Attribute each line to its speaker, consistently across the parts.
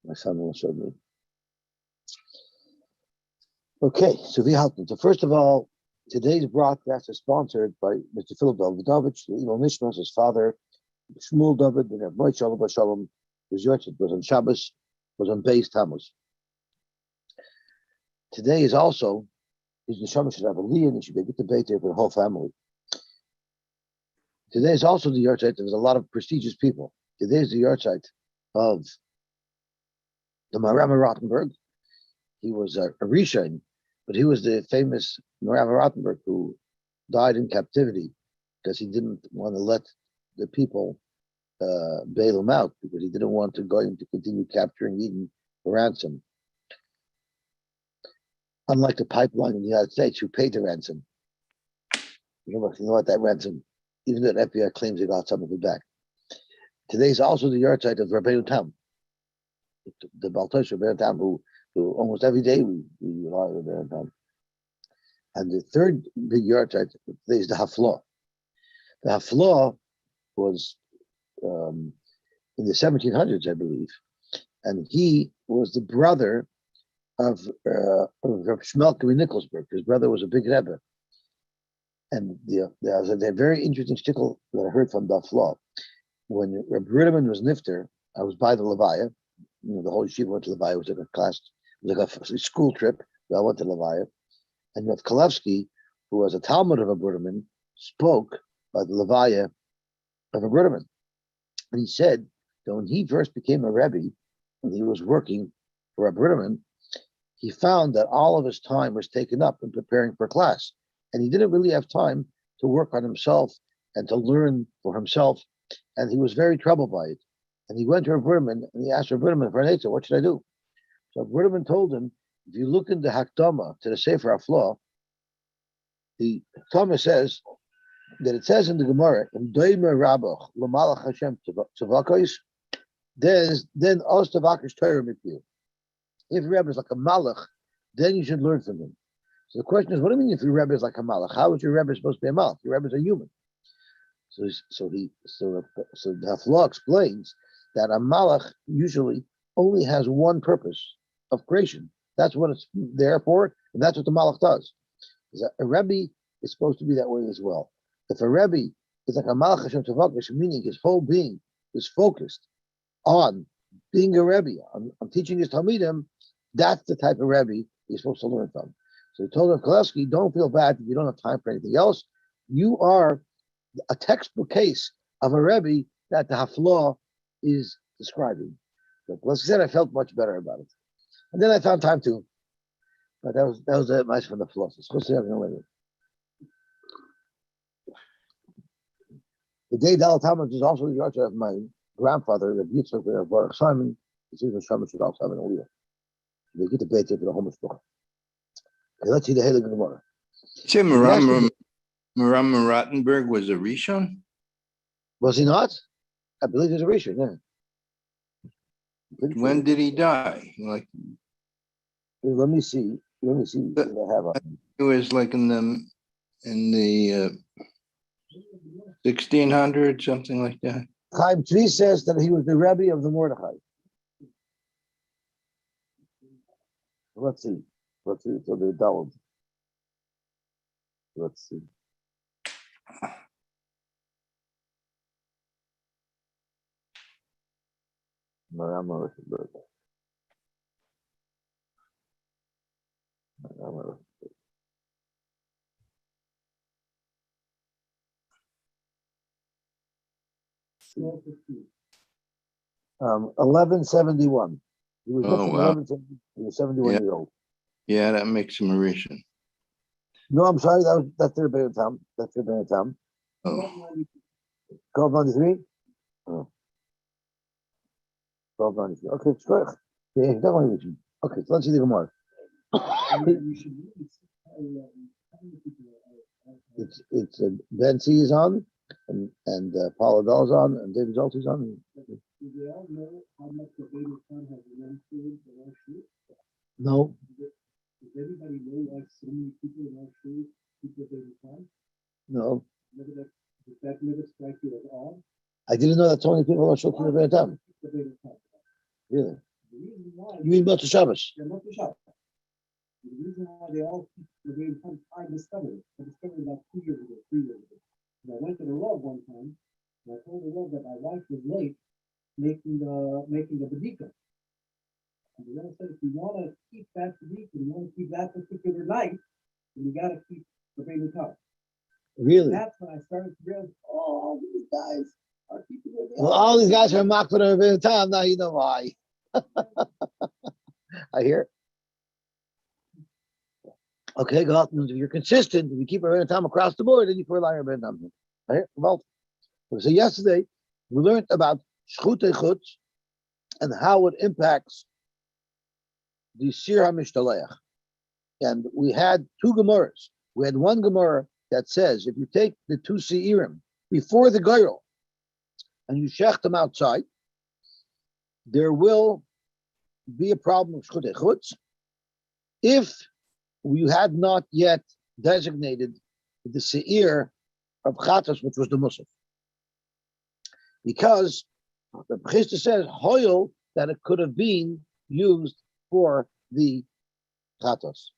Speaker 1: My son-in-law showed me. Okay, so so first of all, today's broadcast is sponsored by Mr. Philip Davidovich, the Evil Nishmas, his father, Shmuel David, and Rabbi Shalom Shalom, his Yosy was on Shabbos, was on Beis Tammuz. Today is also, his neshama should have aliya, and he should be a good debate there for the whole family. Today is also the yahrzeit. There's a lot of prestigious people. Today is the yahrzeit of the Maram Rottenberg. He was a Rishon, but he was the famous Maram Rottenberg who died in captivity because he didn't want to let the people bail him out because he didn't want to go into continue capturing Eden for ransom. Unlike the pipeline in the United States, who paid the ransom. You know what that ransom, even though the FBI claims they got some of it back. Today is also the yahrzeit of Rabbeinu Tam, the Baltosh Rabbeinu Tam, who almost every day we rely on Rabbeinu Tam. And the third big yahrzeit today is the Haflah. The Haflah was in the 1700s, I believe, and he was the brother of Shmelker in Nikolsburg. His brother was a big Rebbe. And there was a very interesting shtickle that I heard from the Haflah. When Reb Ruderman was nifter, I was by the Levaya. The whole yeshiva went to Levaya. It was like a class, it was like a school trip. So I went to Levaya. And Rav Kalevsky, who was a Talmud of Reb Ruderman, spoke by the Levaya of Reb Ruderman. And he said that when he first became a Rebbe, when he was working for Reb Ruderman, he found that all of his time was taken up in preparing for class. And he didn't really have time to work on himself and to learn for himself. And he was very troubled by it. And he went to Reb Ruderman and he asked Reb Ruderman for an answer, what should I do? So Reb Ruderman told him, if you look in the Hakdama to the Sefer Haflah, the Hakdama says that it says in the Gemara, then Os Tavakish Torah Mikyu. If your Rebbe is like a Malach, then you should learn from him. So the question is, what do you mean if your Rebbe is like a Malach? How is your Rebbe supposed to be a Malach? Your Rebbe is a human. So the Haflah explains that a Malach usually only has one purpose of creation. That's what it's there for, and that's what the Malach does. A Rebbe is supposed to be that way as well. If a Rebbe is like a Malach Hashem Tavakish, meaning his whole being is focused on being a Rebbe, on teaching his Talmidim, that's the type of Rebbe he's supposed to learn from. So he told Rav Kalevsky, don't feel bad if you don't have time for anything else. You are a textbook case of a Rebbe that the Haflah is describing. So Kalevsky said I felt much better about it. And then I found time to, but that was advice from the philosophers. The day Dal Talmud is also the yahrzeit of my grandfather, the Yitzchak of Baruch Simon. The neshama should also have an aliya. They get the beit for the whole mishpachah. Okay, let's see the Heilige Gemara.
Speaker 2: Say Maram Rottenberg was a Rishon?
Speaker 1: Was he not? I believe he was a Rishon, yeah.
Speaker 2: When did he die?
Speaker 1: Let me see. What I have on him.
Speaker 2: It was like in the 1600s, something like that.
Speaker 1: Chaim Tzvi says that he was the Rebbe of the Mordechai. Let's see. So they're doubled. Let's see. Maram Rottenberg. 1171. He was
Speaker 2: Oh, wow.
Speaker 1: 1170. He was 71 years old.
Speaker 2: Yeah, that makes him a Rishon.
Speaker 1: No, I'm sorry. That's their Rebbeinu Tam. That's their Rebbeinu Tam.
Speaker 2: Oh.
Speaker 1: 1293. Oh. 1293. Okay, it's correct. Yeah, definitely Rishon. Okay, so let's see the Gemara. It's Ben C is on, and Paula Bell is on, and David Zolti is on.
Speaker 3: Do they all know how much the Rebbeinu Tam has in our shoes?
Speaker 1: No.
Speaker 3: Does everybody know why so many people in our shoes keep the Rebbeinu Tam?
Speaker 1: No.
Speaker 3: Does that never strike you at all?
Speaker 1: I didn't know that so many people are showing the Rebbeinu Tam. Really?
Speaker 3: The reason
Speaker 1: You mean Motzei Shabbos?
Speaker 3: Yeah, Motzei Shabbos. The reason why they all keep the way I discovered it. I discovered it about 2 years ago, 3 years ago. And I went to the Rav one time, and I told the Rav that my wife was late making the bedika. And the Rav said, if you want to keep that bedika, you want to keep that particular night, then you got to keep the Beinutar.
Speaker 1: Really?
Speaker 3: That's when I started to realize, all these guys are keeping it.
Speaker 1: Well, all these guys are mocked for the time. Now you know why. I hear. Okay, go out. If you're consistent, if you keep a time across the board, then you rely on Tam. Right? Well, so yesterday we learned about Shchutei Chutz and how it impacts the Sir HaMishtalech. And we had two Gemaras. We had one Gemara that says if you take the two Seirim before the Geirel and you shech them outside, there will be a problem of Shchutei Chutz if you had not yet designated the Seir of Chatas, which was the Musaf. Because the Bechista says, Hoyel, that it could have been used for the Chatas.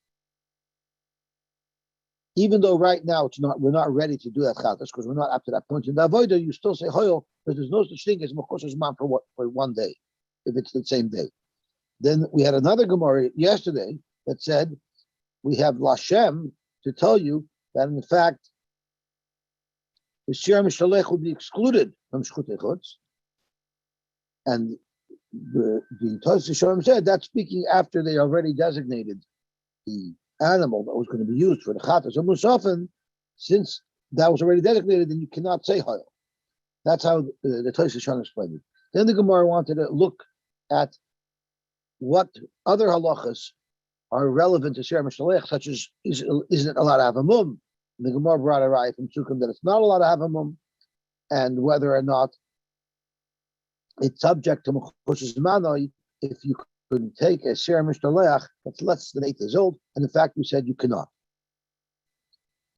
Speaker 1: Even though right now we're not ready to do that Chatas, because we're not up to that point. In the Avodah, you still say Hoyel, because there's no such thing as Mechusas Man for 1 day, if it's the same day. Then we had another Gemara yesterday that said, we have Lashem to tell you that in fact the Sir HaMishtalech will be excluded from Shchutei Chutz. And the Tosfos Shalom said that's speaking after they already designated the animal that was going to be used for the Chatas. So Musafin, since that was already designated, then you cannot say Hayel. That's how the Tosfos Shalom explained it. Then the Gemara wanted to look at what other halachas are relevant to Sir HaMishtalech, such as isn't it allowed to have a mum? The Gemara brought a raya from Sukkim that it's not allowed to have a mum, and whether or not it's subject to Mechusas Manoi if you could take a Sir HaMishtalech that's less than 8 years old, and in fact we said you cannot.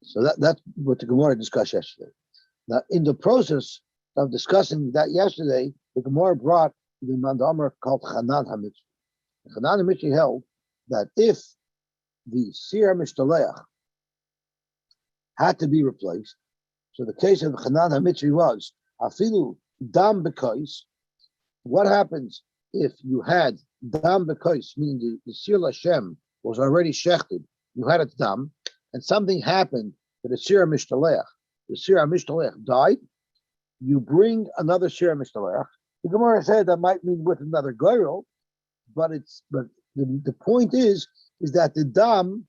Speaker 1: So that's what the Gemara discussed yesterday. Now, in the process of discussing that yesterday, the Gemara brought the mandamar called Chanan HaMitzri. Chanan HaMitzri held that if the Sir HaMishtalech had to be replaced, so the case of Chanan HaMitzri was afilu dam bekos. What happens if you had dam bekos, meaning the Sir Lashem was already shechted, you had it dam, and something happened to the Sir HaMishtalech, the Sir HaMishtalech died, you bring another Sir HaMishtalech. The Gemara said that might mean with another girl, but the point is that the dam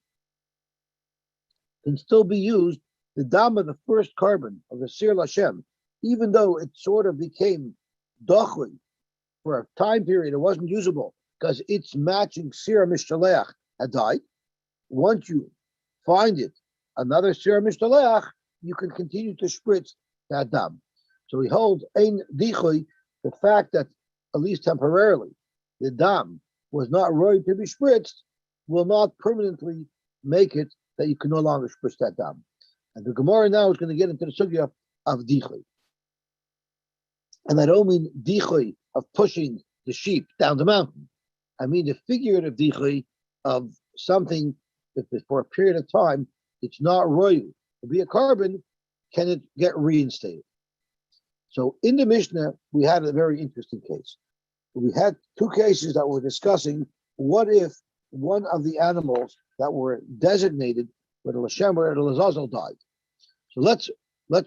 Speaker 1: can still be used, the dam of the first carbon of the Sir Lashem, even though it sort of became dochui for a time period, it wasn't usable because its matching Sir HaMishtalech had died. Once you find it, another Sir HaMishtalech, you can continue to spritz that dam. So we hold ein dichui, the fact that at least temporarily the dam was not ready to be spritzed will not permanently make it that you can no longer spritz that dam. And the Gemara now is going to get into the sugya of dichui. And I don't mean dichui of pushing the sheep down the mountain. I mean the figurative dichui of something that for a period of time it's not royal to be a carbon, can it get reinstated? So in the Mishnah, we had a very interesting case. We had two cases that were discussing what if one of the animals that were designated with the Lashem or the Lazazel died. So let's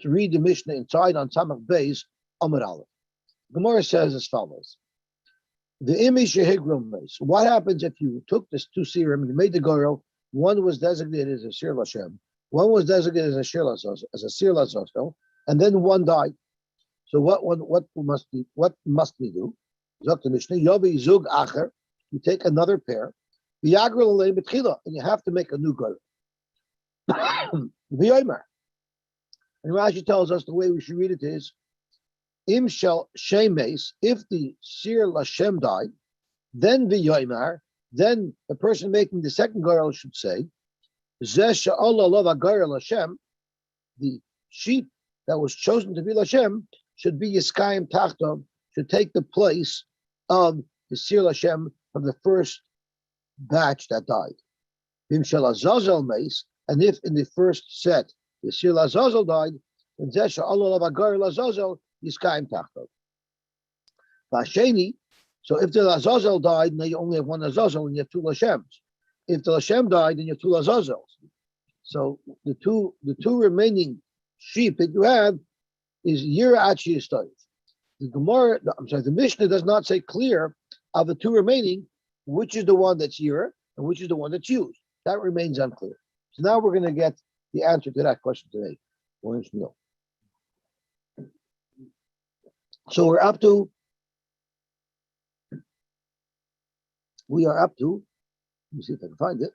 Speaker 1: read the Mishnah inside on Samach Beis Amud Aleph. Gemara says as follows: the imish yehigrom. What happens if you took this two serum and you made the girl? One was designated as a Sir Lashem, one was designated as a Sir Lazazel, and then one died. So what must we do? Zok the Mishnah, Yobi Zug Acher, you take another pair, and you have to make a new girl. V'yomer. And Rashi tells us the way we should read it is, Im shel shemes, if the Sir Lashem died, then v'yomer, then the person making the second girl should say, Zeh she'olah lo v'gayr Lashem, the sheep that was chosen to be Lashem should be Yiskayim Tachtom, should take the place of the Sir Lashem from the first batch that died. Bim shel azazel meis, and if in the first set the Sir Lazazel died, then Zesha Allah Lavagar Lazazel Yiskaim Tachto. Vasheni, so if the Lazazel died, now you only have one Lazazel and you have two Lashems. If the Lashem died, then you have two Lazazels. So the two remaining sheep that you have is Yira Achi Yistoyev. The Gemara, the Mishnah does not say clear of the two remaining which is the one that's Yira and which is the one that's used. That remains unclear. So now we're going to get the answer to that question today. So we are up to, let me see if I can find it.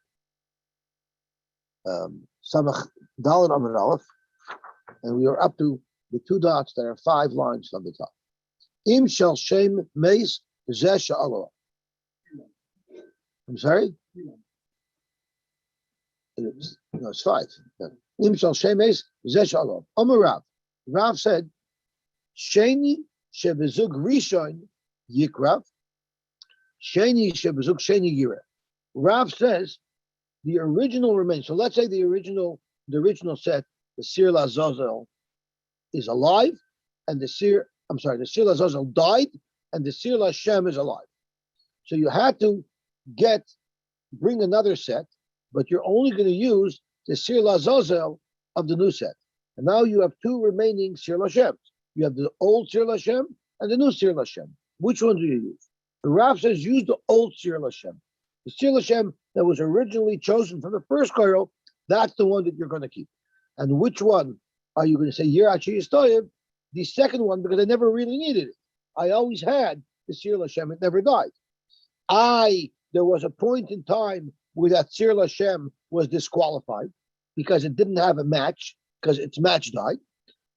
Speaker 1: Samach Dalet Amud Aleph, and we are up to the two dots that are 5 lines from the top. Im shel shem meis zeh she'alo. I'm sorry? It's 5. Im shel shem meis zeh she'alo. Amar Rav. Rav said, Sheni shebezug rishon yikrav. Sheni shebezug sheni yira. Rav says the original remains. So let's say the original set, the Sir Lazazel, is alive, and the Sir Lazazel died, and the Sir Lashem is alive. So you had to bring another set, but you're only going to use the Sir Lazazel of the new set. And now you have 2 remaining Sir Lashems. You have the old Sir Lashem and the new Sir Lashem. Which one do you use? The Rav says use the old Sir Lashem. The Sir Lashem that was originally chosen from the first Kairo, that's the one that you're going to keep. And which one are you going to say, Yirachi Yistoyev? The second one, because I never really needed it. I always had the Sir Lashem, it never died. There was a point in time where that Sir Lashem was disqualified because it didn't have a match, because its match died.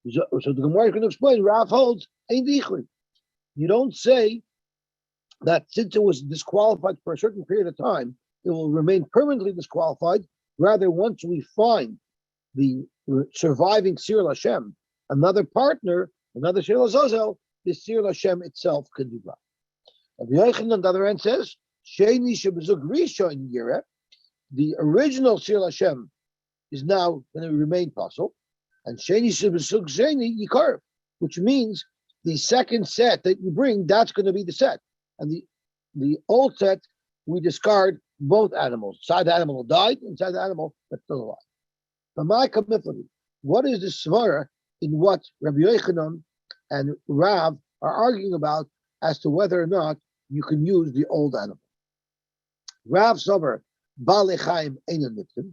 Speaker 1: So the Gemara is going to explain, Rav holds, ain't dichri. You don't say that since it was disqualified for a certain period of time, it will remain permanently disqualified. Rather, once we find the surviving Sir Lashem, another partner, another Sir Lazazel, the Sir Lashem itself can do that. Rabbi Yochanan, on the other hand, says, Sheni shebezug rishon yireh, the original Sir Lashem is now going to remain possible, and Sheni shebezug sheni yikarv, which means the second set that you bring, that's going to be the set. And the old set, we discard both animals. Side animal died, and side animal that's still alive. But my commitment, what is the svara in what Rabbi Yochanan and Rav are arguing about as to whether or not you can use the old animal? Rav Sober, Baalei Chaim Einan Niktim.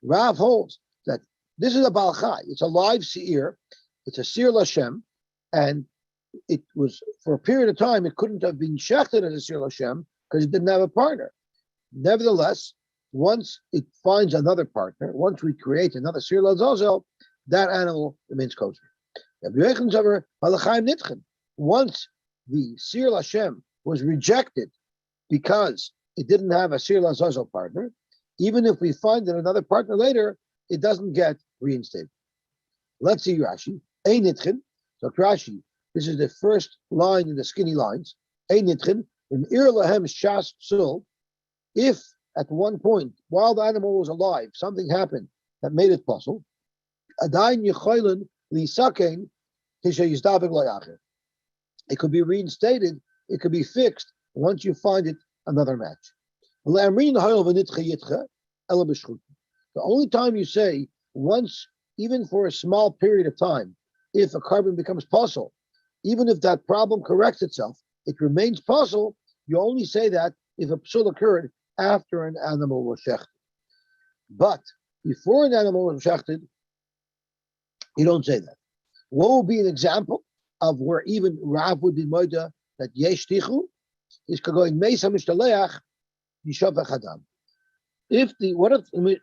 Speaker 1: Rav holds that this is a Baal Chai. It's a live seir. It's a Sir Lashem, and it was, for a period of time, it couldn't have been shechted as a Sir Lashem because it didn't have a partner. Nevertheless, once it finds another partner, once we create another Sir Lazazel, that animal remains kosher. Once the Sir Lashem was rejected because it didn't have a Sir Lazazel partner, even if we find another partner later, it doesn't get reinstated. Let's see Rashi. Ein nitchen. So Rashi, this is the first line in the skinny lines. Ein nitchen. In ir lahem shas psul. If at one point, while the animal was alive, something happened that made it possible, adayin yechoylin lisakein tisha yizdavik layacher. It could be reinstated. It could be fixed once you find it another match. The only time you say once, even for a small period of time, if a carbon becomes possible, even if that problem corrects itself, it remains possible. You only say that if a psul occurred after an animal was shechted. But before an animal was shechted, you don't say that. What would be an example of where even Rav would be moida that yesh tichu is going meisa mishtaleach yishavach adam. If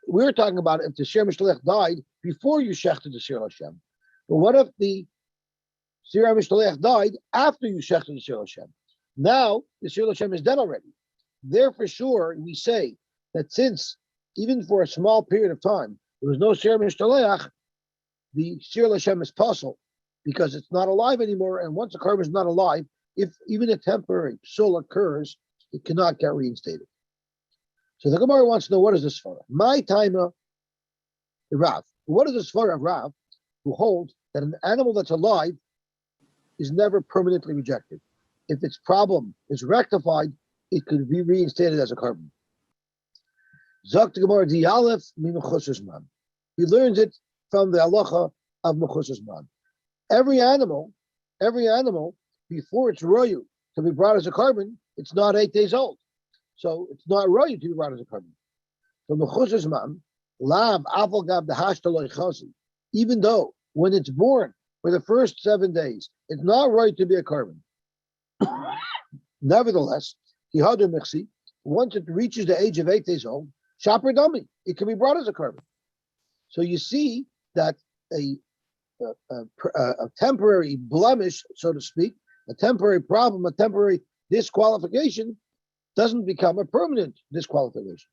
Speaker 1: we're talking about if the Sher Mishtaleach died before you shechted the Sir Lashem, but what if the Sir Mishtaleach died after you shechted the Sir Lashem? Now the Sir Lashem is dead already. There for sure we say that since even for a small period of time there was no Sir Mishtaleach, the Sir Lashem is possible because it's not alive anymore. And once a carbon is not alive, if even a temporary psul occurs, it cannot get reinstated. So the Gemara wants to know, what is this for? My timer, Rav. What is this for of Rav, who holds that an animal that's alive is never permanently rejected? If its problem is rectified, it could be reinstated as a carbon. Zok the Gemara di Aleph mi mechusas man. He learns it from the halacha of mechusas man. Every animal, before it's royu to be brought as a carbon, it's not 8 days old. So it's not royu to be brought as a carbon. So mechusas man, lav aval gab the hashtaloi chasi. Even though when it's born for the first 7 days, it's not right to be a carbon. Nevertheless, once it reaches the age of 8 days old, shaper dummy, it can be brought as a carbon. So you see that a temporary blemish, so to speak, a temporary problem, a temporary disqualification, doesn't become a permanent disqualification.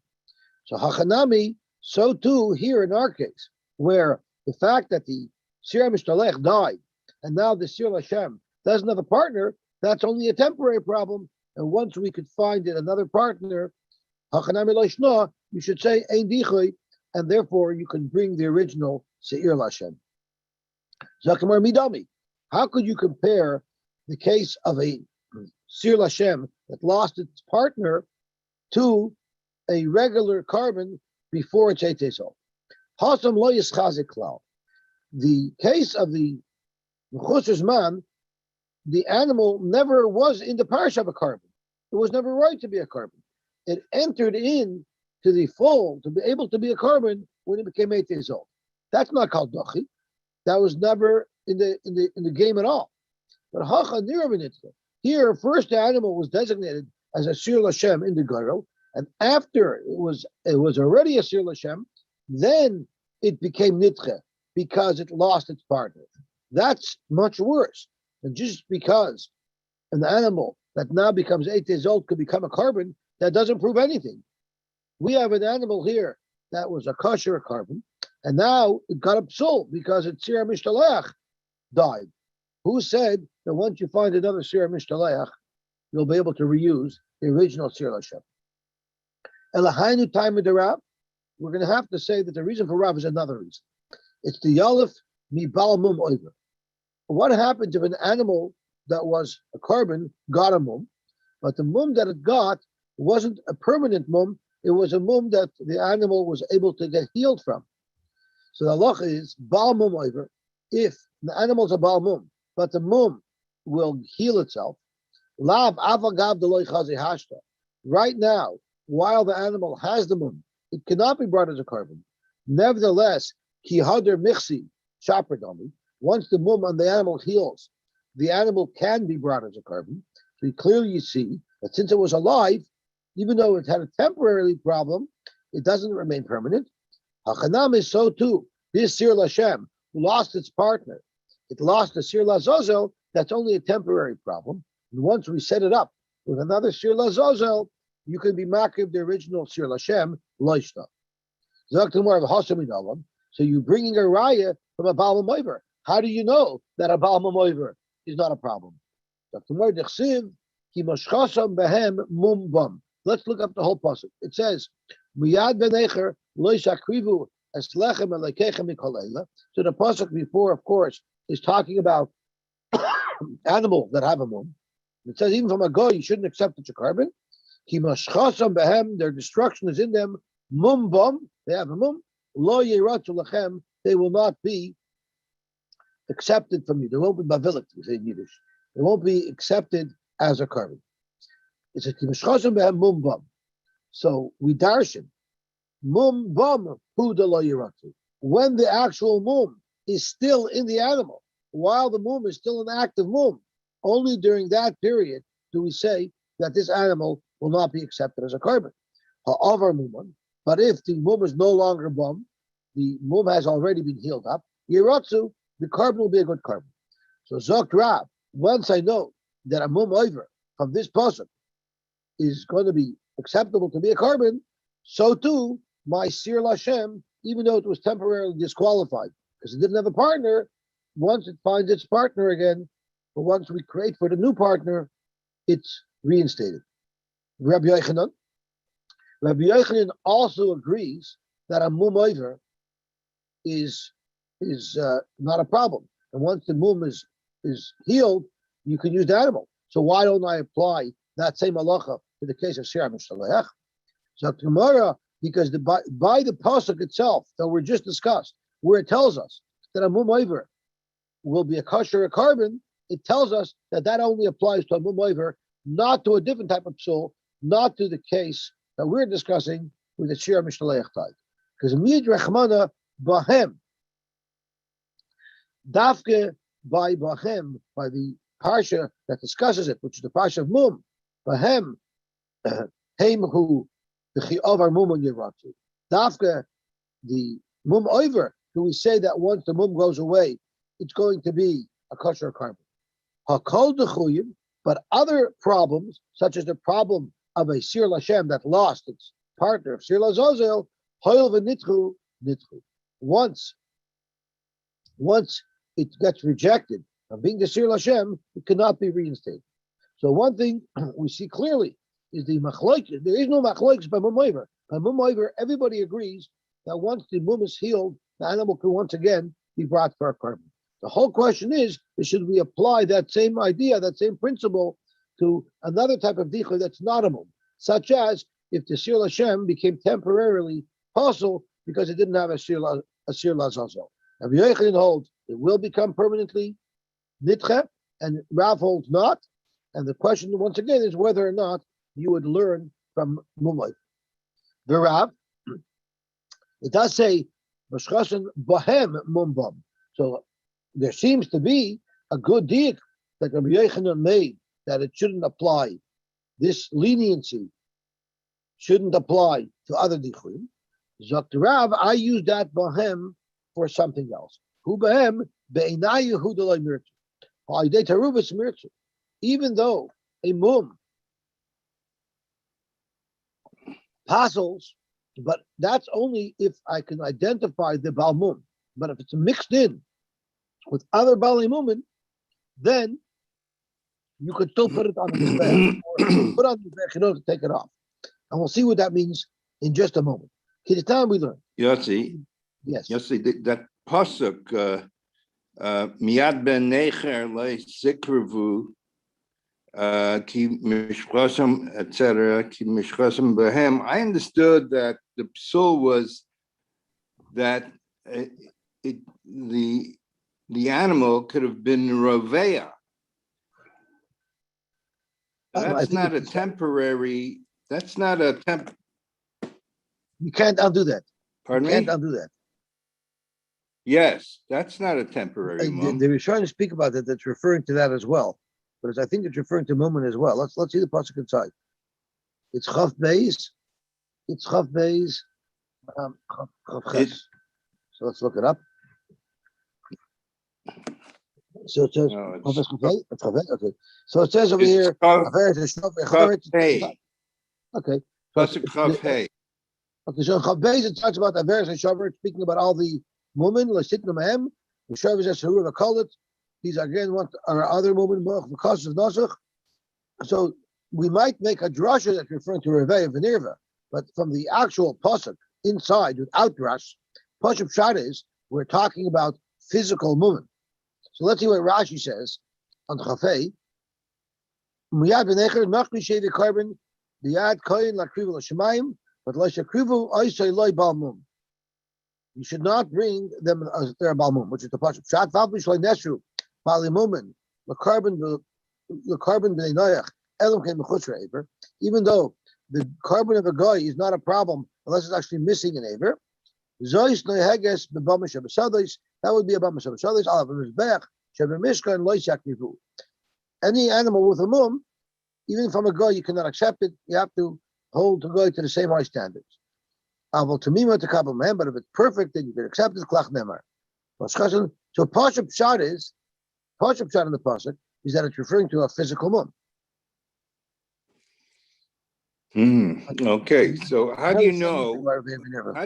Speaker 1: So hachanami, so too here in our case, where the fact that the Sir Mishtalech died, and now the Sir Hashem doesn't have a partner, that's only a temporary problem. And once we could find it another partner, you should say Ein Dichoy, and therefore you can bring the original Seir Lashem. Zakamar Midami. How could you compare the case of a Seir Lashem that lost its partner to a regular carbon before it's 8 days old? Hasam lo yischazik klal. The case of the Mechusas man, the animal never was in the parish of a carbon. It was never right to be a carbon. It entered in to the fold to be able to be a carbon when it became 8 days old. That's not called dochi. That was never in the game at all. But hacha niraminitza. Here, first the animal was designated as a Sir Lashem in the Garo, and after it was already a Sir Lashem, then it became nitche because it lost its partner. That's much worse. And just because an animal that now becomes 8 days old could become a carbon, that doesn't prove anything. We have an animal here that was a kosher carbon, and now it got upsold because its Sir Mishtalech died. Who said that once you find another Sir Mishtalech, you'll be able to reuse the original Sir Lashem? Elahainu time of the Rav, we're going to have to say that the reason for Rav is another reason. It's the Yalef mi bal mum oiver. What happens if an animal that was a carbon got a mum, but the mum that it got wasn't a permanent mum, it was a mum that the animal was able to get healed from. So the halacha is bal mum oiver. If the animal's a bal mum, but the mum will heal itself, lav avagav deloy chazi hashta. Right now, while the animal has the mum, it cannot be brought as a carbon. Nevertheless, ki hader michsi shaper dami. Once the mum on the animal heals, the animal can be brought as a carbon. So you clearly see that since it was alive, even though it had a temporary problem, it doesn't remain permanent. Hachanam is so too. This Sir Lashem lost its partner. It lost the Sir Lazozel. That's only a temporary problem. And once we set it up with another Sir Lazozel, you can be makriv the original Sir Lashem loishta. So you're bringing a raya from a Baal Moiver. How do you know that a Baal Moiver is not a problem? Let's look up the whole pasuk. It says, "Miyad benecher lo yishakrivu es lechem elekechem mikol eila." So the pasuk before, of course, is talking about animals that have a mum. It says even from a goy, you shouldn't accept such a carbon. Ki mashchasam behem, their destruction is in them. Mum bum, they have a mum. Lo yiratu lechem, they will not be accepted from you. They won't be bavilik, we say in Yiddish. They won't be accepted as a carbon. It's a kimishchasam behem mum bum. So we darshan mum bum hu de lo yiratu. When the actual mum is still in the animal, while the mum is still an active mum, only during that period do we say that this animal will not be accepted as a carbon. Ha'avar muman. But if the mum is no longer bum, the mum has already been healed up, yiratzu, the carbon will be a good carbon. So Zok Rav, once I know that a mum over from this pasuk is going to be acceptable to be a carbon, so too my Sir Lashem, even though it was temporarily disqualified because it didn't have a partner, once it finds its partner again, but once we create for the new partner, it's reinstated. Rabbi Yochanan also agrees that a mum over is not a problem, and once the mum is healed, you can use the animal. So why don't I apply that same halacha to the case of Shira Mishalech? So Gemara, because by the pasuk itself that we just discussed, where it tells us that a mum over will be a kosher, a carbon, it tells us that only applies to a mum over, not to a different type of psul, not to the case that we're discussing with the Shira Mishalech type. Because mid rechmana bahem, dafke by bahem, by the parsha that discusses it, which is the parsha of mum, bahem, heim hu the chi'avar mum on yiratu. Dafke, the mum over, do we say that once the mum goes away, it's going to be a kosher carbon? Hakol dechuyim, but other problems, such as the problem of a Sir Lashem that lost its partner of Sir Lazazel, hoil v'nitchu, nitchu. Once it gets rejected of being the Sir Lashem, it cannot be reinstated. So one thing we see clearly is the machloikes. There is no machloikes by mum over. By mum over, everybody agrees that once the mum is healed, the animal can once again be brought for a carbon. The whole question is should we apply that same idea, that same principle, to another type of dicha that's not a mum, such as if the Sir Lashem became temporarily possible because it didn't have a Sir Lazazel. Rabbi Yochanan holds it will become permanently nitche, and Rav holds not. And the question once again is whether or not you would learn from mumay. The Rav, it does say Mashchasan Bahem Mumbam. So there seems to be a good deal that Rabbi Yochanan made that it shouldn't apply. This leniency shouldn't apply to other dichuim. Zok Rav, I use that Bahem for something else. Hu Bahem Be'inayu Hu Delay Mirtu. Ha'idei Tarubas Mirtu. Even though a mum passels, but that's only if I can identify the balmum. But if it's mixed in with other balimumin, then you could still put it on the mizbech, or put on the mizbech in order to take it off. And we'll see what that means in just a moment. It's time we learn.
Speaker 2: Yosy,
Speaker 1: Yes.
Speaker 2: Yosy, that pasuk, miad ben necher le zikruvu, ki mishchosam, etc., ki mishchosam behem. I understood that the psul was that the animal could have been rovea. That's not a temporary. That's not a temp.
Speaker 1: You can't undo that.
Speaker 2: Pardon me?
Speaker 1: You can't undo that.
Speaker 2: Yes, that's not a temporary mum.
Speaker 1: They were trying to speak about that. That's referring to that as well. But I think it's referring to moment as well. Let's see the pasuk inside. It's Chav Beis. It's Chav Beis. Chav Ches. So let's look it up. So it says, okay. So it says over here,
Speaker 2: Hey.
Speaker 1: Okay.
Speaker 2: Pasuk Chav Hey.
Speaker 1: Okay, so Chav Beis, it talks about Averes and Shavar, speaking about all the women, Lesitna Mahem, the Shavar says, Haruva Kolit. These again are other women, because of Nasuch. So we might make a drasha that's referring to Revei and Venirva, but from the actual pasuk inside, without drash, pasuk shad is we're talking about physical movement. So let's see what Rashi says on Chafei. Miyad b'necher nachli shevi carbon b'yad koyin lakrivu l'shemayim, but l'shakrivu oisay loy balmum. You should not bring them as their balmum, which is the pasuk shad. Val b'shloi nesru balimumin l'carbon b'nei noyach elam kem mechutz re'ever. Even though the carbon of a guy is not a problem unless it's actually missing an aver. Zois noyheges b'bamish abasados. That would be a bamish abasados. Alav mizbech shebemishka and loy shakrivu. Any animal with a mum, even from a guy, you cannot accept it. You have to hold the guy to the same high standards. Aval tamima to kabel mehem, but if it's perfect, then you can accept it. Klach nemar. So pasuk shad in the pasuk is that it's referring to a physical mum.
Speaker 2: Okay, so how do you know? How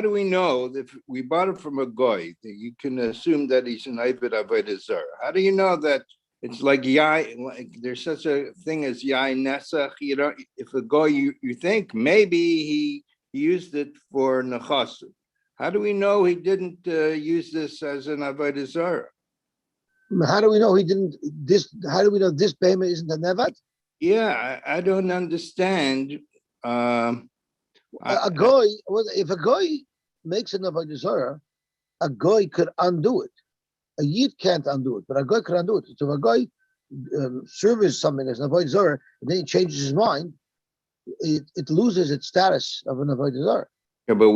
Speaker 2: do we know that if we bought it from a goy that you can assume that he's an Ived Avodah Zarah? How do you know that it's like yai. Like there's such a thing as yai nesach. You know, if a guy you think maybe he used it for nechasu. How do we know he didn't use this as an avodah zarah?
Speaker 1: How do we know he didn't? How do we know this behemoth isn't a nevad?
Speaker 2: Yeah, I don't understand.
Speaker 1: A guy, if a guy makes an avodah zarah, a guy could undo it. A yid can't undo it, but a guy could undo it. So if a guy serves something as an avodah zarah, and then he changes his mind, it loses its status of an avodah zarah.
Speaker 2: Yeah, but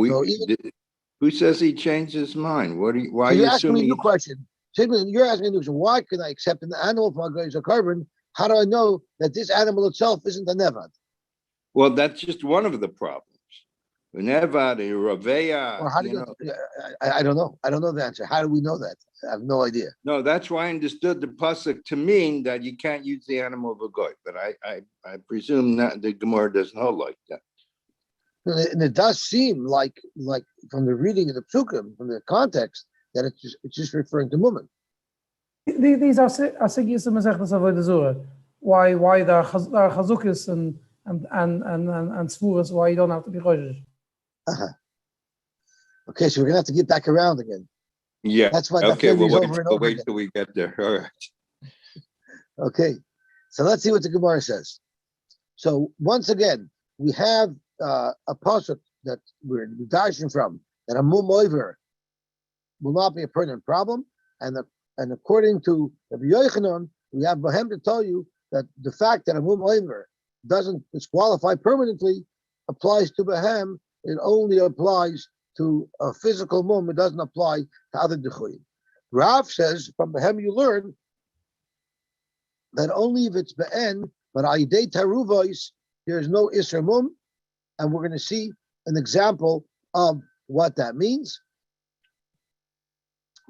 Speaker 2: who says he changed his mind? Why
Speaker 1: so
Speaker 2: are you
Speaker 1: asking me a
Speaker 2: assuming?
Speaker 1: new question. You're asking me a new question. Why can I accept an animal from a guy as a carbon? How do I know that this animal itself isn't a nevad?
Speaker 2: Well, that's just one of the problems. Nevad, raveya.
Speaker 1: Or how do you? I don't know. I don't know the answer. How do we know that? I have no idea.
Speaker 2: No, that's why I understood the pasuk to mean that you can't use the animal of a goy. But I presume that the Gemara doesn't hold like that.
Speaker 1: And it does seem like from the reading of the psukim, from the context, that it's just referring to women.
Speaker 4: These are sigis and mesechtas avodah zarah. Why there are chazukis and svuras? Why you don't have to be chodesh?
Speaker 1: Okay, so we're gonna have to get back around again.
Speaker 2: Yeah.
Speaker 1: That's why.
Speaker 2: Okay, we'll wait
Speaker 1: again.
Speaker 2: till we get there. All right.
Speaker 1: Okay, so let's see what the Gemara says. So once again, we have a pasuk that we're dashing from, that a mum over will not be a permanent problem, and according to Rabbi Yochanan, we have Bohem to tell you that the fact that a mum over doesn't disqualify permanently applies to Bohem. It only applies to a physical mum. It doesn't apply to other dechuyim. Rav says from Bohem you learn that only if it's be'en, but aidei taruvos, there is no isser mum, and we're going to see an example of what that means.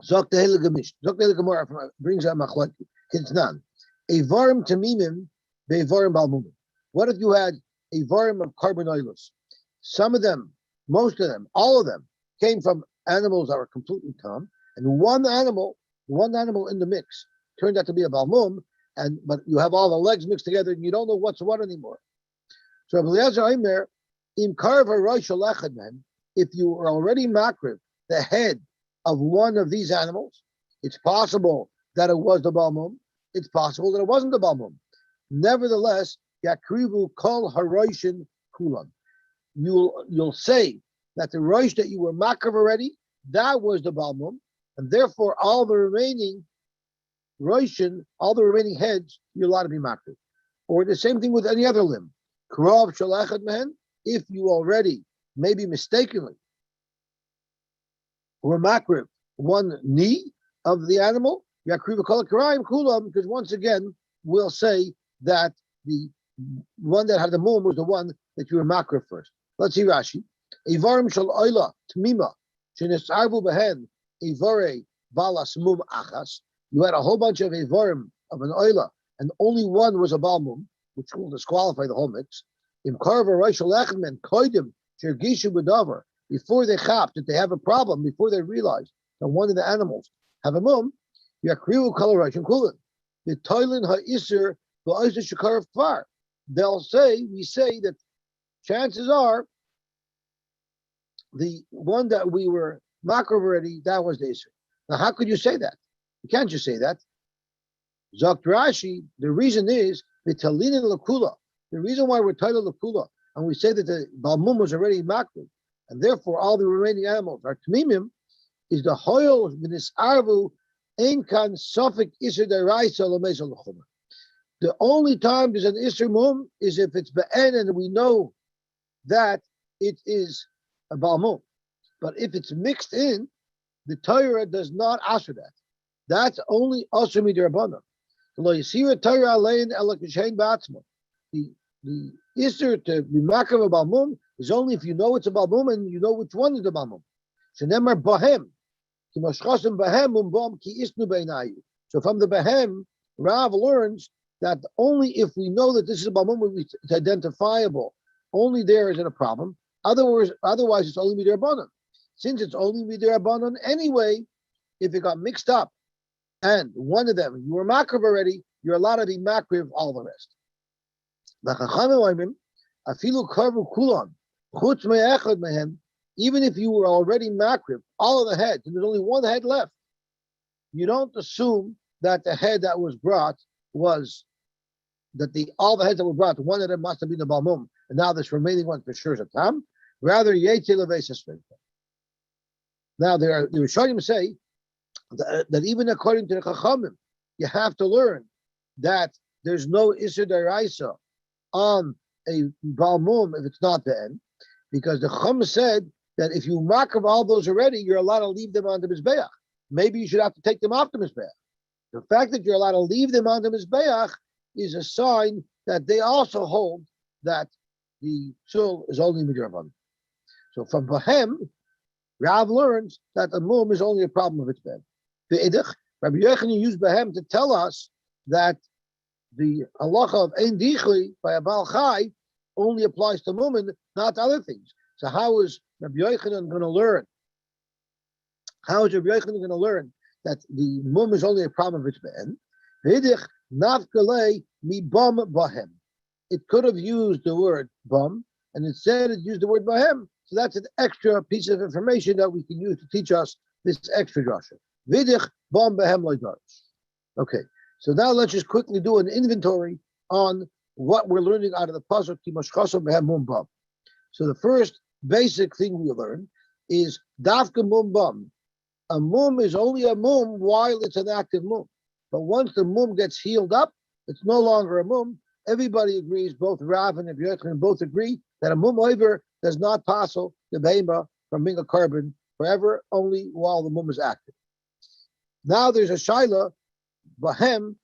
Speaker 1: Zok tehel gemish. Zok tehel gemara brings out machlok kitznan. Evarim tamimim be'evarim balmumim. What if you had evarim of carbon oilers? Some of them, most of them, all of them came from animals that were completely calm, and one animal in the mix turned out to be a balmum, but you have all the legs mixed together and you don't know what's what anymore. So Eliezer Aimer, in Karva Rosh Alechadman, if you were already makriv, the head of one of these animals, it's possible that it was the balmum, it's possible that it wasn't the balmum. Nevertheless, Yakrivu kol haroishin kulam. You'll say that the roish that you were makriv already, that was the balmum, and therefore all the remaining roishin, all the remaining heads, you're allowed to be makriv. Or the same thing with any other limb. Karav shalachad mehen, if you already, maybe mistakenly, were makriv one knee of the animal, yakriv kol karayim kulam, because once again, we'll say that the one that had the mum was the one that you were makriv first. Let's see Rashi. Evarim shal oila tmima shenisarvu behen evare balas mum achas. You had a whole bunch of evarim of an oila, and only one was a balmum, which will disqualify the whole mix. In Karva Rosh Alechadman koidim shergishu b'davar, before they chap that they have a problem, before they realize that one of the animals have a mum, yakriu kolaration kulan. The toilin ha'isr ba'isr shekarav kvar. We say that chances are the one that we were makriv already, that was the isr. Now, how could you say that? You can't just say that. Zok Rashi, the reason is v'talinin lakula. The reason why we're titled lakula, and we say that the balmum was already makriv, and therefore all the remaining animals are tmimim, is the hoyol v'nisarvu ein kan sofik isr deraisa l'meisel l'chumer. The only time there's an isr mum is if it's be'en and we know that it is a balmum. But if it's mixed in, the Torah does not answer that. That's only asur midrabanan. The isur to be makriv a balmum is only if you know it's a balmum and you know which one is the balmum. Shenemar bahem, ki mashchasim bahem umbam ki isnu beinayu. So from the bahem, Rav learns that only if we know that this is a balmum, it's identifiable. Only there is it a problem. Otherwise, it's only midrabanan. Since it's only midrabanan anyway, if it got mixed up and one of them you were makriv already, you're allowed to be makriv all the rest. The Chachamim oimrim, afilu karvu kulon, chutz me'echad mehem, even if you were already makriv, all of the heads, and there's only one head left, you don't assume that the head that was brought was, all the heads that were brought, one of them must have been the balmum, and now this remaining one for sure is a tam. Rather, yetze levesis. Now, the Rishonim say that even according to the Chachamim, you have to learn that there's no Isser Daraisa on a balmum if it's not the end, because the Chacham said that if you makriv all those already, you're allowed to leave them on the Mizbeach. Maybe you should have to take them off the Mizbeach. The fact that you're allowed to leave them on the Mizbeach is a sign that they also hold that the Tzul is only Midravan. So from Bahem, Rav learns that the mum is only a problem of its bed. The Idich, Rabbi Yochanan used Bahem to tell us that the halacha of Ein Dichli by a Baal Chai only applies to mum and not to other things. So how is Rabbi Yochanan going to learn? How is Rabbi Yochanan going to learn that the mum is only a problem of its bed? The Idich, Nafkalei mi bum Bahem. It could have used the word bum, and instead it used the word Bahem. So that's an extra piece of information that we can use to teach us this extra drasha. Vidich bam behem loydarish. Okay, so now let's just quickly do an inventory on what we're learning out of the pasuk Timashchaso behem mum bam. So the first basic thing we learn is dafka mum bam. A mum is only a mum while it's an active mum, but once the mum gets healed up, it's no longer a mum. Everybody agrees, both Rav and Rabbi Yochanan both agree that a mum over does not passel the beima from being a carbon forever, only while the mum is active. Now there's a shaila, bahem,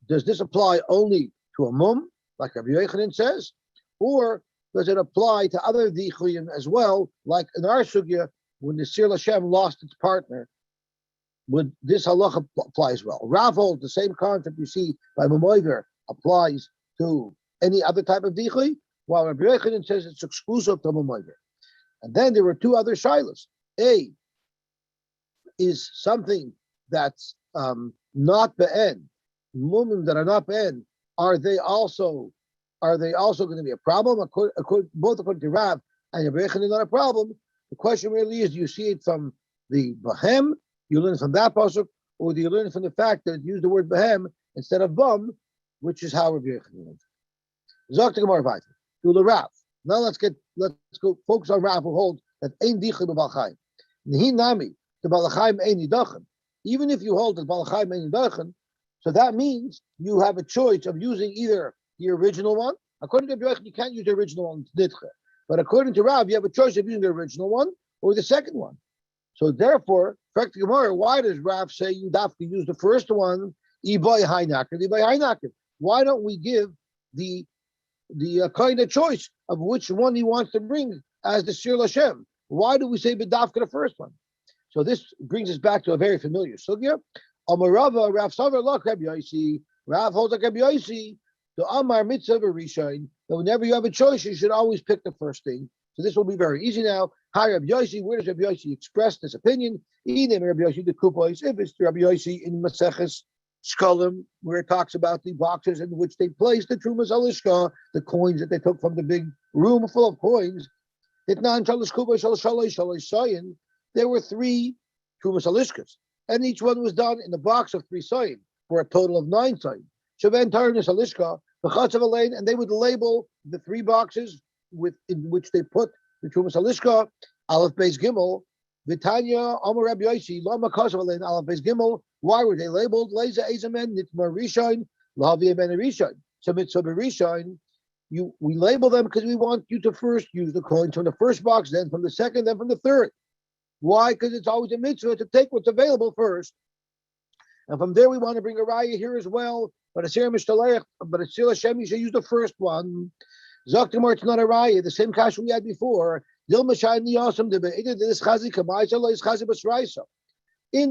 Speaker 1: does this apply only to a mum, like Rabbi Yochanan says, or does it apply to other dichuyim as well, like in our sugya, when the Sir Lashem lost its partner, would this halacha apply as well? Rav holds the same concept you see by mum over applies to any other type of dichuy, while Rabbi Yochanan says it's exclusive to mum over. And then there were two other shilas. A is something that's not be'en. Mumim that are not be'en, are they also going to be a problem? Both according to Rav and Rabbi Yochanan, not a problem. The question really is, do you see it from the Bahem, you learn from that pasuk, or do you learn from the fact that it used the word Bahem instead of Bum, which is how Rabbi Yochanan learned. Zok to Gemara Vayter. To the Rav. Now let's go focus on Rav who holds that Ein Dichli b'Baal Chaim. Nehi Nami, the Baal Chaim Ein Yidachan. Even if you hold that Baal Chaim Ein Yidachan, so that means you have a choice of using either the original one. According to Rabbi Yochanan, you can't use the original one, but according to Rav, you have a choice of using the original one or the second one. So therefore, correct the Gemara, why does Rav say you have to use the first one? Why don't we give the kind of choice of which one he wants to bring as the Sir Lashem? Why do we say B'dafka the first one? So this brings us back to a very familiar sugya. Amarava Rav Savar Lach Rabbi Yosy. Rav holds like Rabbi Yosy. The Amar Mitzvah Rishon. That whenever you have a choice, you should always pick the first thing. So this will be very easy now. Hi Rabbi Yosy. Where does Rabbi Yosy express this opinion? Rabbi Yosy the Kupos. If it's Rabbi Yosy in Maseches Shkolim, where it talks about the boxes in which they placed the Trumas Alishka, the coins that they took from the big room full of coins. There were 3 Trumas Alishkas, and each one was done in a box of 3 sayim for a total of 9 sayim. And they would label the 3 boxes in which they put the Trumas Alishka, Aleph Beis Gimel, Vitanya, Amar Rabbi Yosy, Lama Kasavalein, Aleph Beis Gimel. Why were they labeled? Leza Ezamen, Nitmar Rishon, Lahavia Ben Rishon. So Mitzvah Rishon, we label them because we want you to first use the coins from the first box, then from the second, then from the third. Why? Because it's always a mitzvah to take what's available first. And from there we want to bring a raya here as well. But a Sir Hashem, you should use the first one. Zaktamar, it's not a raya, the same kash we had before. In the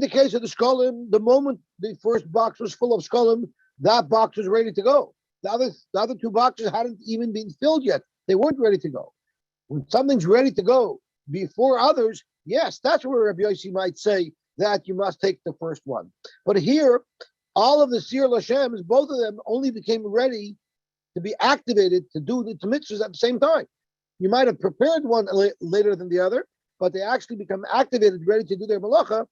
Speaker 1: case of the Shkolim, the moment the first box was full of Shkolim, that box was ready to go. The other 2 boxes hadn't even been filled yet. They weren't ready to go. When something's ready to go before others, yes, that's where Rabbi Yosy might say that you must take the first one. But here, all of the Sir Lashems, both of them only became ready to be activated to do the mitzvahs at the same time. You might have prepared one later than the other, but they actually become activated, ready to do their malacha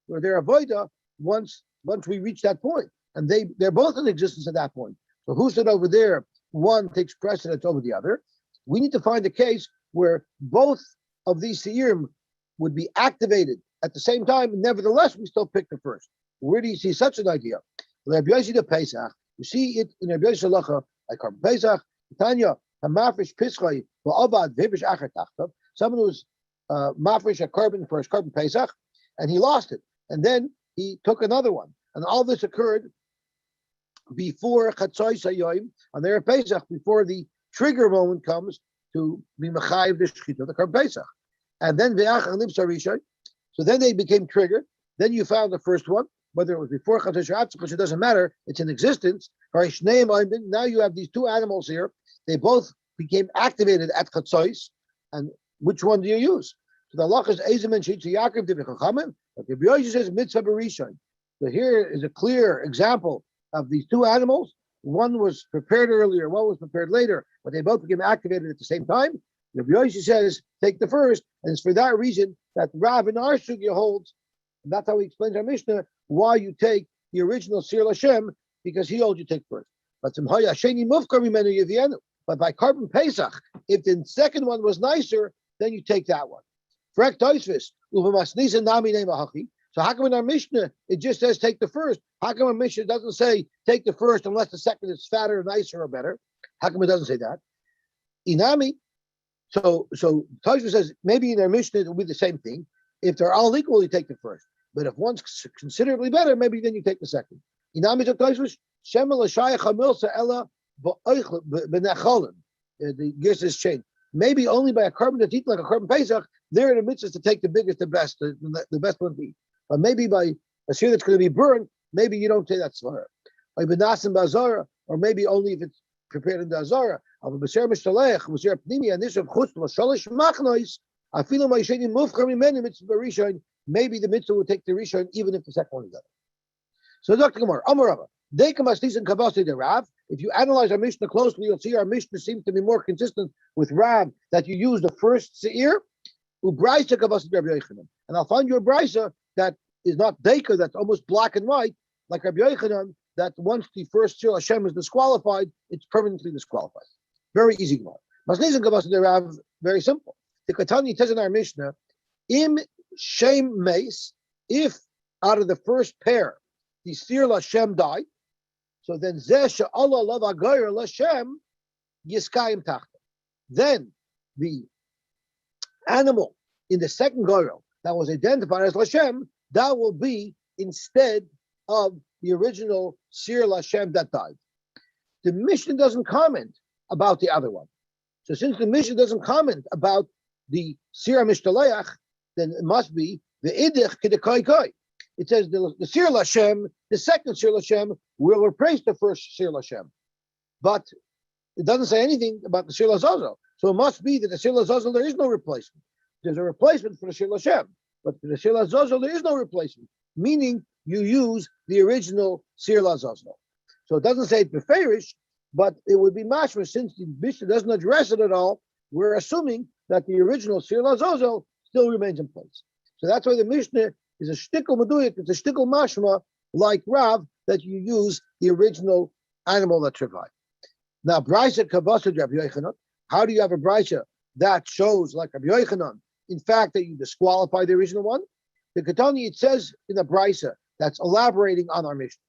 Speaker 1: or their avodah once we reach that point. And they're both in existence at that point. So who said over there one takes precedence over the other? We need to find a case where both of these seirim would be activated at the same time. Nevertheless, we still pick the first. Where do you see such an idea? Rabbi Yosy the Pesach. You see it in Rabbi Yosy halacha like Korban Pesach, Tanya, Hamafresh Pischai, Va'avad Vivish Acher Tachtav. Someone who's mafresh a carbon for his Korban Pesach, and he lost it, and then he took another one, and all this occurred before Chatzos Hayoim on their Pesach, before the trigger moment comes to be Mechayiv the Shechita, the Korban Pesach, and then Ve'achar Nimsa Rishon. So then they became triggered. Then you found the first one, whether it was before Chatzos or after, because it doesn't matter. It's in existence. Now you have these two animals here. They both became activated at Chatzos, and which one do you use? So the Allah is Ezim and Shitzi Yaakov Divichamim. But the Yosy says Mitzvah Berishon. So here is a clear example of these two animals. One was prepared earlier, one was prepared later, but they both became activated at the same time. The Yosy says take the first, and it's for that reason that Rav in our sugya holds, and that's how he explains our Mishnah, why you take the original Sir Lashem, because he holds you take first. But by Korban Pesach, if the second one was nicer, then you take that one. So how come in our Mishnah it just says take the first? How come our Mishnah doesn't say take the first unless the second is fatter, nicer, or better? How come it doesn't say that? Inami. So Tosfos says maybe in our Mishnah it will be the same thing. If they're all equal, you take the first. But if one's considerably better, maybe then you take the second. Inami to Tosfos Shemel Shayach Hamilsa Ella B'Necholim. The gears is changed. Maybe only by a carbon that eat like a Korban Pesach, they're in the mitzvah to take the biggest, the best, the best one to eat. But maybe by a sear that's going to be burned, maybe you don't take that svara. Like benasim bazara, or maybe only if it's prepared in the azara. Maybe the mitzvah will take the rishon even if the second one is done. So Dr. Gemara, Amarava, if you analyze our Mishnah closely, you'll see our Mishnah seems to be more consistent with Rav that you use the first seir. And I'll find you a brisa that is not deika, that's almost black and white, like Rabbi Yochanan, that once the first Sir Hashem is disqualified, it's permanently disqualified. Very easy Gemara. Very simple. The Katani says in our Mishnah, im shem meis, if out of the first pair the Sir Hashem died, so then zeh Allah lav agayr l'Hashem yiskayim tachta. Then the animal in the second goyel that was identified as Lashem, that will be instead of the original Sir Lashem that died. The Mishnah doesn't comment about the other one. So since the Mishnah doesn't comment about the Sir Mishtaleach, then it must be the Idich Kedekai Kai. It says the Sir Lashem, the second Sir Lashem, will replace the first Sir Lashem. But it doesn't say anything about the Sir Lazazel. So it must be that the Sir Lazazel, there is no replacement. There's a replacement for the Sir Lashem. But for the Sir Lazazel, there is no replacement. Meaning you use the original Sir Lazazel. So it doesn't say it's beferish, but it would be mashma. Since the Mishnah doesn't address it at all, we're assuming that the original Sir Lazazel still remains in place. So that's why the Mishnah is a shtickle meduyik, it's a shtickle mashma, like Rav, that you use the original animal that survived. Now, Brisa Kavasa Rabbi Yochanan, how do you have a Brisa that shows, like Rabbi Yochanan, in fact, that you disqualify the original one? The Ketani, it says in the Brisa that's elaborating on our Mishnah.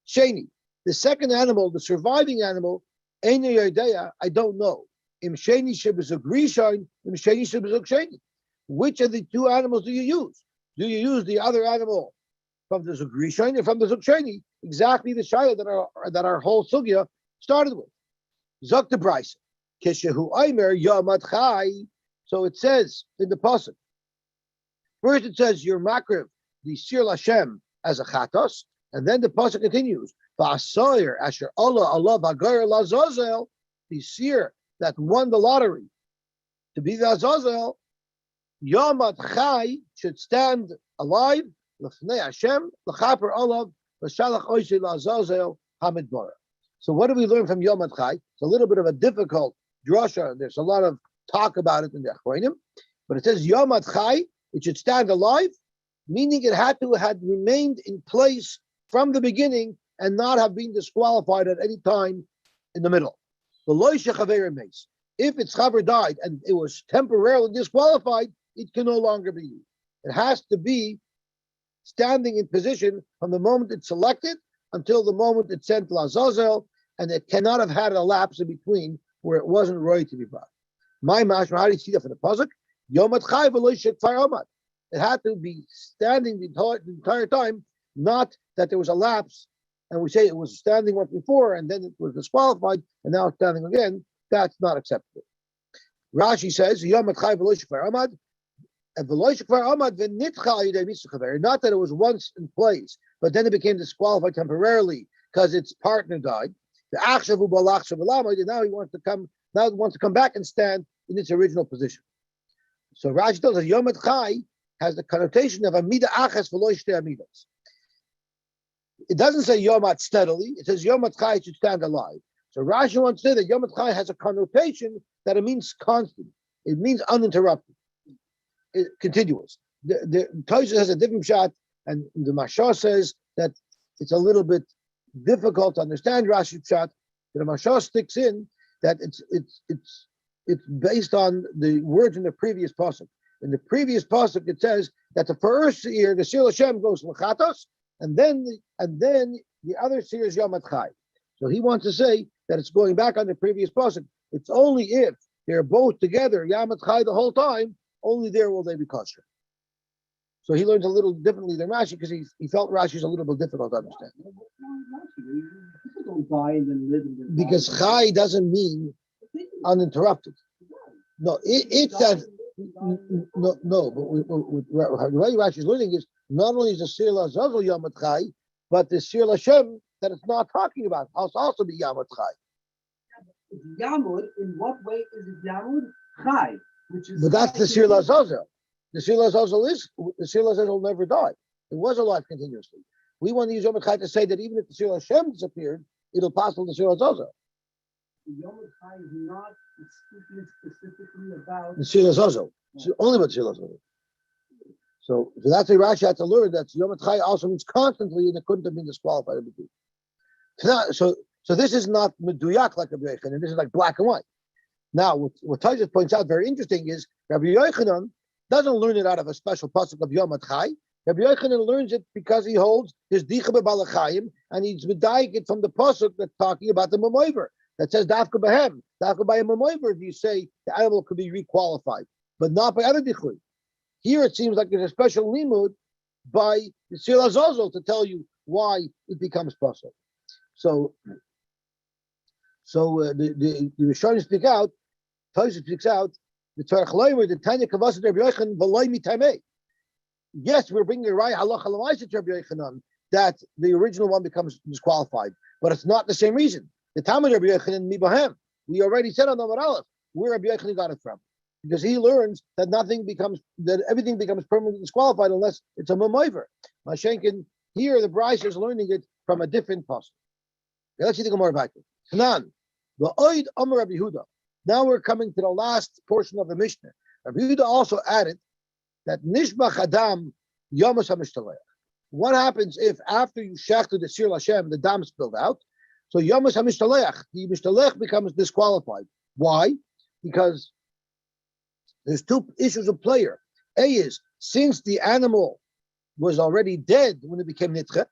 Speaker 1: Sheni, the second animal, the surviving animal, Eina Yodea, I don't know. Im Sheni Shebizuk Rishon, Im Sheni Shebizuk Sheni. Which of the two animals do you use? Do you use the other animal from the Zuk Rishon or from the Zuk Sheni? Exactly the shayla that our whole sugya started with. Zok the Brisa. Kishehu Aimer Yamad Chai. So it says in the pasuk. First it says you're makriv the Sir Lashem as a chatos, and then the pasuk continues. Va'asoyer asher Allah v'agayr lazazel, the seer that won the lottery to be the Azazel, Yamad Chai should stand alive, l'fnei Hashem, l'chaper olav, So what do we learn from Yom Chai? It's a little bit of a difficult drasha. There's a lot of talk about it in the Achronim, but it says Yom Chai, it should stand alive, meaning it had remained in place from the beginning and not have been disqualified at any time in the middle. If its chaver died and it was temporarily disqualified, it can no longer be used. It has to be standing in position from the moment it's selected until the moment it's sent to Azazel, and it cannot have had a lapse in between where it wasn't ready to be brought. My mashma, how do you see that from the pasuk? Yom Chai v'lo shekfar omad. It had to be standing the entire time, not that there was a lapse, and we say it was standing once before and then it was disqualified and now it's standing again. That's not acceptable. Rashi says Yom Chai v'lo shekfar omad. Not that it was once in place, but then it became disqualified temporarily because its partner died. Now he wants to come back and stand in its original position. So Rashi tells us Yom Chai has the connotation of amida achas v'lo shtei amidas. It doesn't say Yom steadily. It says Yom Chai should stand alive. So Rashi wants to say that Yom Chai has a connotation that it means constant. It means uninterrupted. Continuous. The Tosha has a different shot, and the Mashal says that it's a little bit difficult to understand Rashi's shot. The Mashal sticks in that it's based on the words in the previous pasuk. In the previous pasuk, it says that the first year the Sir Hashem goes lechatos, and then the other seer is Yom Chai. So he wants to say that it's going back on the previous pasuk. It's only if they're both together Yom Chai the whole time. Only there will they be kosher. So he learns a little differently than Rashi because he felt Rashi's a little bit difficult to understand. Because chai doesn't mean uninterrupted. No, it says no. But the way Rashi's learning is not only is the Sir Lazazel Yom Chai, but the Sir Hashem that it's not talking about also be Yom Chai.
Speaker 3: Yamud, in what way is it Yamud? Chai.
Speaker 1: But that's the Sir Lazazel. The Sir Lazazel never died. It was alive continuously. We want to use Yom Chai to say that even if the Sir Hashem disappeared, it'll pass on the Sir Lazazel.
Speaker 3: Yom Chai is not speaking specifically about
Speaker 1: the Sir Lazazel. It's only about Sir Lazazel. So that's why Rashi had to learn that Yom Chai also means constantly, and it couldn't have been disqualified in between. So this is not meduyak like a Brechin, and this is like black and white. Now, what Tosha points out very interesting is Rabbi Yochanan doesn't learn it out of a special pasuk of Yom Chai. Rabbi Yochanan learns it because he holds his dicha b'balachayim, and he's medayik it from the pasuk that's talking about the mamoiver that says dafka b'hem, dafka by a mamoiver. You say the animal could be requalified, but not by other dichui. Here it seems like there's a special limud by the Sir Azazel to tell you why it becomes pasuk. So the Rishonim speak out. Tosha speaks out. The Torah Chloimer, the Tanya Kavasa Rabbi Yochanan v'loy mitamei. Yes, we're bringing a right halacha l'maisa to Rabbi Yochanan that the original one becomes disqualified, but it's not the same reason. The Talmud Rabbi Yochanan mibahem. We already said on the Aleph where Rabbi Yochanan got it from, because he learns that everything becomes permanently disqualified unless it's a mamoiver. Mashenkin here the Bryce is learning it from a different pasuk. Let's see the Gemara back. Hanan, the Oid Amar Rabbi Yehuda. Now we're coming to the last portion of the Mishnah. Rabbi Yehuda also added that Nishbach Adam Yomas HaMishtalech. What happens if after you shechted the Sir Hashem, the dam spilled out? So Yomas HaMishtalech, the Mishtalech becomes disqualified. Why? Because there's two issues of play here. A is, since the animal was already dead when it became Nitche,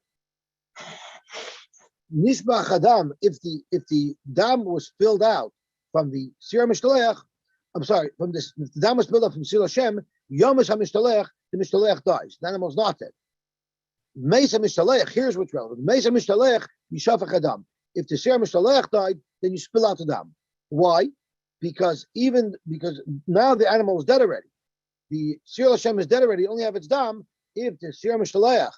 Speaker 1: Nishbach Adam, if the dam was spilled out from the Sir Mishtalech, from this, if the dam was spilled out from Sir Hashem, Yomas HaMishtalech, the Mishtalech dies. The animal's not dead. Meisa Mishtalech, here's what's relevant. Meisa Mishtalech, Yishafach Adam. If the Sir Mishtalech died, then you spill out the dam. Why? Because now the animal is dead already. The Sir Hashem is dead already. You only have its dam. If the Sir Mishtalech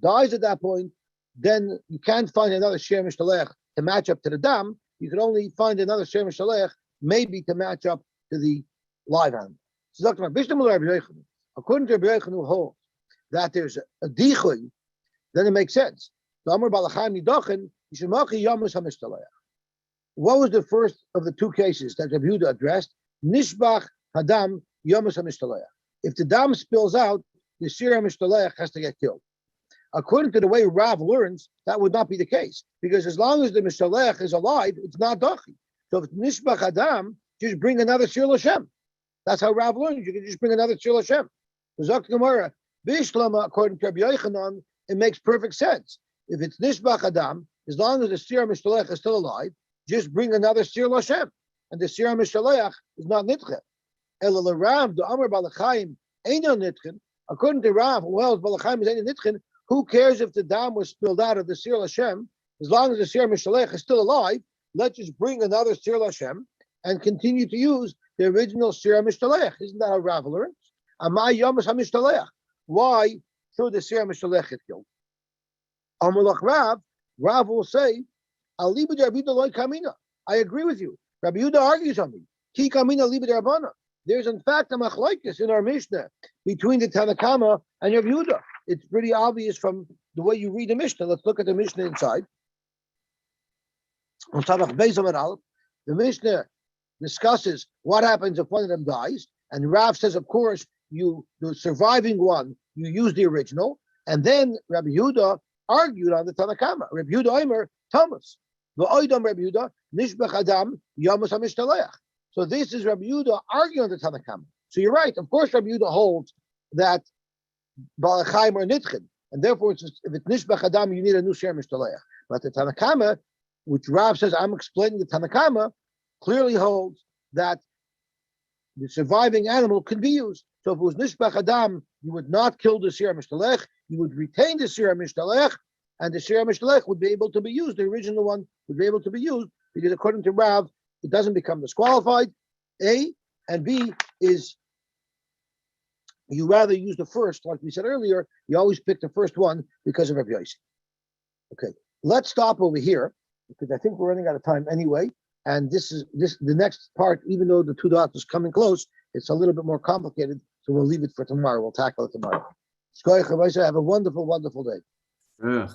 Speaker 1: dies at that point, then you can't find another Sher Mishtalech to match up to the dam. You can only find another Sher Mishtalech maybe to match up to the live animal. So according to Rabbi Yochanan, who holds that there's a dichui, then it makes sense. What was the first of the two cases that Rabbi Yehuda addressed? Nishbach hadam yomus hamishtalech. If the dam spills out, the sir hamishtalech has to get killed. According to the way Rav learns, that would not be the case, because as long as the mishtalech is alive, it's not dachi. So if it's nishbach hadam, just bring another sir l'Hashem. That's how Rav learns. You can just bring another sir l'Hashem. Gemara, Bishlama, according to Rabbi Yochanan, it makes perfect sense. If it's nishbach hadam, as long as the sir mishtalech is still alive, just bring another sir l'Hashem, and the sir mishtalech is not nitche. Ela Rav the Amar Balachayim eino nitchen. According to Rav, well, Balachayim is eino nitchen. Who cares if the dam was spilled out of the sir l'Hashem? As long as the sir mishtalech is still alive, let's just bring another sir l'Hashem and continue to use the original sir mishtalech. Isn't that how Rav learns? Amay yomus hamishtalech. Why should the sir mishtalech get killed? Amalach Rav will say, Ali b'Rabbi Yehuda loy kamina. I agree with you. Rabbi Yehuda argues on me. Ki kamina li b'Rabbana. There's in fact a machlokes in our Mishnah between the Tanakama and Rabbi Yehuda. It's pretty obvious from the way you read the Mishnah. Let's look at the Mishnah inside. The Mishnah discusses what happens if one of them dies, and Rav says, of course, the surviving one, you use the original, and then Rabbi Yehuda argued on the Tanakama. Rabbi Yehuda Omer Thomas. Rabbi Yehuda Nishbach Adam Yomus HaMishtalech. So this is Rabbi Yehuda arguing on the Tanakama. So you're right. Of course, Rabbi Yehuda holds that Balachayim are nitchen, and therefore, if it's Nishbach Adam, you need a new Sher Mishtalech. But the Tanakama, which Rav says, I'm explaining the Tanakama, clearly holds that the surviving animal can be used. So if it was Nishbach Adam, you would not kill the Sher Mishtalech, you would retain the Sher Mishtalech, and the Sher Mishtalech would be able to be used. The original one would be able to be used, because according to Rav, it doesn't become disqualified. A, and B is you rather use the first, like we said earlier, you always pick the first one because of Rabbi Yosy. Okay, let's stop over here, because I think we're running out of time anyway. And the next part, even though the two dots is coming close, it's a little bit more complicated. So we'll leave it for tomorrow. We'll tackle it tomorrow. Have a wonderful, wonderful day.
Speaker 5: Yeah.